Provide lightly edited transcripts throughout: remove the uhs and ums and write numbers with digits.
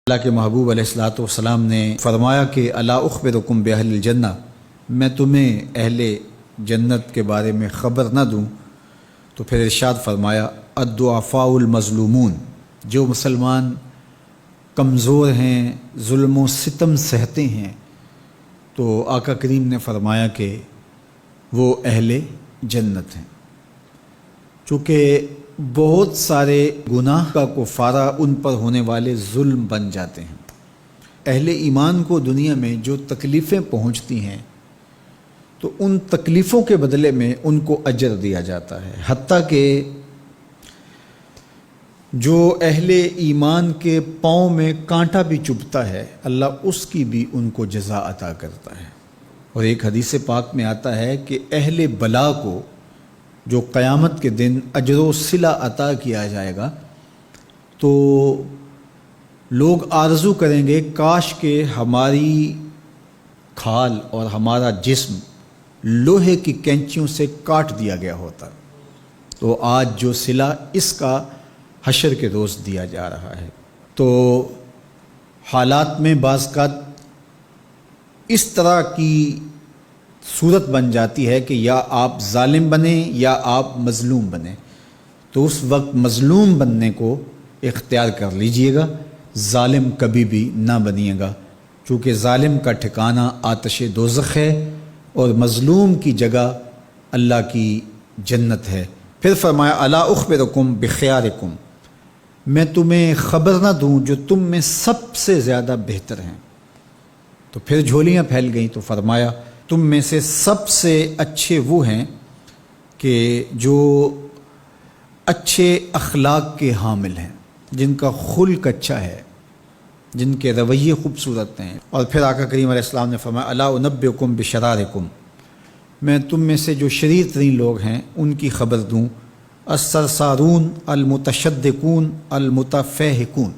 اللہ کے محبوب علیہ الصلوۃ والسلام نے فرمایا کہ الا اخبرکم باہل الجنہ، میں تمہیں اہل جنت کے بارے میں خبر نہ دوں؟ تو پھر ارشاد فرمایا الضعفاء المظلومون، جو مسلمان کمزور ہیں، ظلم و ستم سہتے ہیں، تو آقا کریم نے فرمایا کہ وہ اہل جنت ہیں۔ چونکہ بہت سارے گناہ کا کفارہ ان پر ہونے والے ظلم بن جاتے ہیں۔ اہل ایمان کو دنیا میں جو تکلیفیں پہنچتی ہیں تو ان تکلیفوں کے بدلے میں ان کو اجر دیا جاتا ہے، حتیٰ کہ جو اہل ایمان کے پاؤں میں کانٹا بھی چبھتا ہے اللہ اس کی بھی ان کو جزا عطا کرتا ہے۔ اور ایک حدیث پاک میں آتا ہے کہ اہل بلا کو جو قیامت کے دن اجر و صلہ عطا کیا جائے گا تو لوگ آرزو کریں گے کاش کہ ہماری کھال اور ہمارا جسم لوہے کی کینچیوں سے کاٹ دیا گیا ہوتا، تو آج جو صلہ اس کا حشر کے روز دیا جا رہا ہے۔ تو حالات میں بعض اوقات اس طرح کی صورت بن جاتی ہے کہ یا آپ ظالم بنیں یا آپ مظلوم بنیں، تو اس وقت مظلوم بننے کو اختیار کر لیجئے گا، ظالم کبھی بھی نہ بنیے گا، چونکہ ظالم کا ٹھکانہ آتش دوزخ ہے اور مظلوم کی جگہ اللہ کی جنت ہے۔ پھر فرمایا الا اخبرکم بخیارکم، میں تمہیں خبر نہ دوں جو تم میں سب سے زیادہ بہتر ہیں؟ تو پھر جھولیاں پھیل گئیں، تو فرمایا تم میں سے سب سے اچھے وہ ہیں کہ جو اچھے اخلاق کے حامل ہیں، جن کا خلق اچھا ہے، جن کے رویے خوبصورت ہیں۔ اور پھر آقا کریم علیہ السلام نے فرمایا الا انبئکم بشرارکم، میں تم میں سے جو شریر ترین لوگ ہیں ان کی خبر دوں، السرسارون المتشدقون المتفہقون،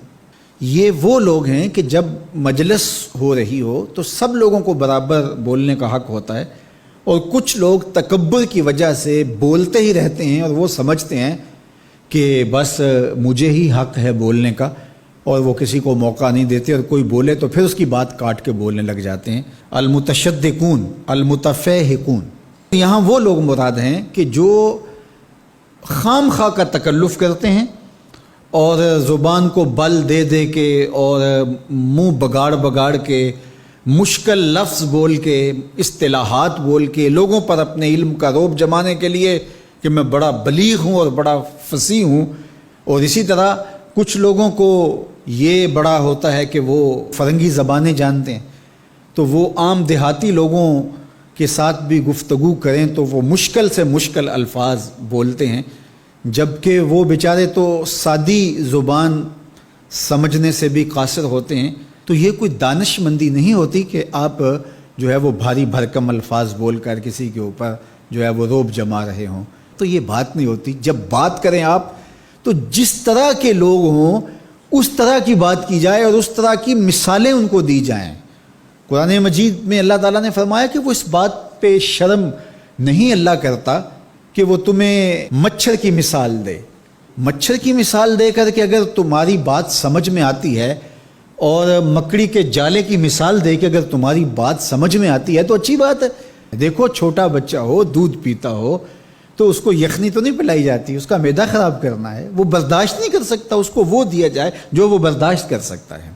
یہ وہ لوگ ہیں کہ جب مجلس ہو رہی ہو تو سب لوگوں کو برابر بولنے کا حق ہوتا ہے، اور کچھ لوگ تکبر کی وجہ سے بولتے ہی رہتے ہیں اور وہ سمجھتے ہیں کہ بس مجھے ہی حق ہے بولنے کا، اور وہ کسی کو موقع نہیں دیتے، اور کوئی بولے تو پھر اس کی بات کاٹ کے بولنے لگ جاتے ہیں۔ المتشدقون المتفہقون، یہاں وہ لوگ مراد ہیں کہ جو خام خواہ کا تکلف کرتے ہیں اور زبان کو بل دے دے کے اور منہ بگاڑ بگاڑ کے مشکل لفظ بول کے اصطلاحات بول کے لوگوں پر اپنے علم کا رعب جمانے کے لیے کہ میں بڑا بلیغ ہوں اور بڑا فصیح ہوں، اور اسی طرح کچھ لوگوں کو یہ بڑا ہوتا ہے کہ وہ فرنگی زبانیں جانتے ہیں، تو وہ عام دیہاتی لوگوں کے ساتھ بھی گفتگو کریں تو وہ مشکل سے مشکل الفاظ بولتے ہیں، جبکہ وہ بیچارے تو سادی زبان سمجھنے سے بھی قاصر ہوتے ہیں۔ تو یہ کوئی دانش مندی نہیں ہوتی کہ آپ جو ہے وہ بھاری بھرکم الفاظ بول کر کسی کے اوپر جو ہے وہ رعب جما رہے ہوں، تو یہ بات نہیں ہوتی۔ جب بات کریں آپ تو جس طرح کے لوگ ہوں اس طرح کی بات کی جائے اور اس طرح کی مثالیں ان کو دی جائیں۔ قرآن مجید میں اللہ تعالیٰ نے فرمایا کہ وہ اس بات پہ شرم نہیں اللہ کرتا کہ وہ تمہیں مچھر کی مثال دے۔ مچھر کی مثال دے کر کے اگر تمہاری بات سمجھ میں آتی ہے، اور مکڑی کے جالے کی مثال دے کے اگر تمہاری بات سمجھ میں آتی ہے تو اچھی بات ہے۔ دیکھو چھوٹا بچہ ہو، دودھ پیتا ہو تو اس کو یخنی تو نہیں پلائی جاتی، اس کا معدہ خراب کرنا ہے، وہ برداشت نہیں کر سکتا، اس کو وہ دیا جائے جو وہ برداشت کر سکتا ہے۔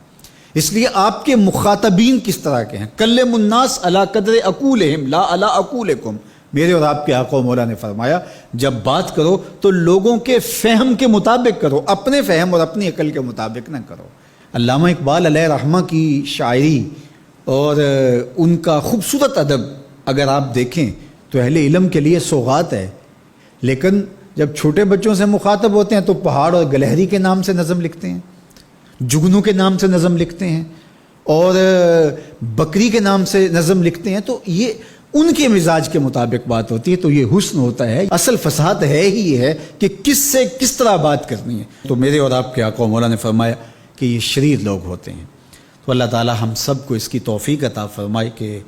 اس لیے آپ کے مخاطبین کس طرح کے ہیں؟ کلم الناس علی قدر عقولہم لا علی عقولکم، میرے اور آپ کے آقا و مولا نے فرمایا جب بات کرو تو لوگوں کے فہم کے مطابق کرو، اپنے فہم اور اپنی عقل کے مطابق نہ کرو۔ علامہ اقبال علیہ رحمہ کی شاعری اور ان کا خوبصورت ادب اگر آپ دیکھیں تو اہل علم کے لیے سوغات ہے، لیکن جب چھوٹے بچوں سے مخاطب ہوتے ہیں تو پہاڑ اور گلہری کے نام سے نظم لکھتے ہیں، جگنو کے نام سے نظم لکھتے ہیں، اور بکری کے نام سے نظم لکھتے ہیں، تو یہ ان کے مزاج کے مطابق بات ہوتی ہے۔ تو یہ حسن ہوتا ہے، اصل فصاحت ہے ہی یہ ہے کہ کس سے کس طرح بات کرنی ہے۔ تو میرے اور آپ کے آقا و مولا نے فرمایا کہ یہ شریر لوگ ہوتے ہیں۔ تو اللہ تعالی ہم سب کو اس کی توفیق عطا فرمائے کہ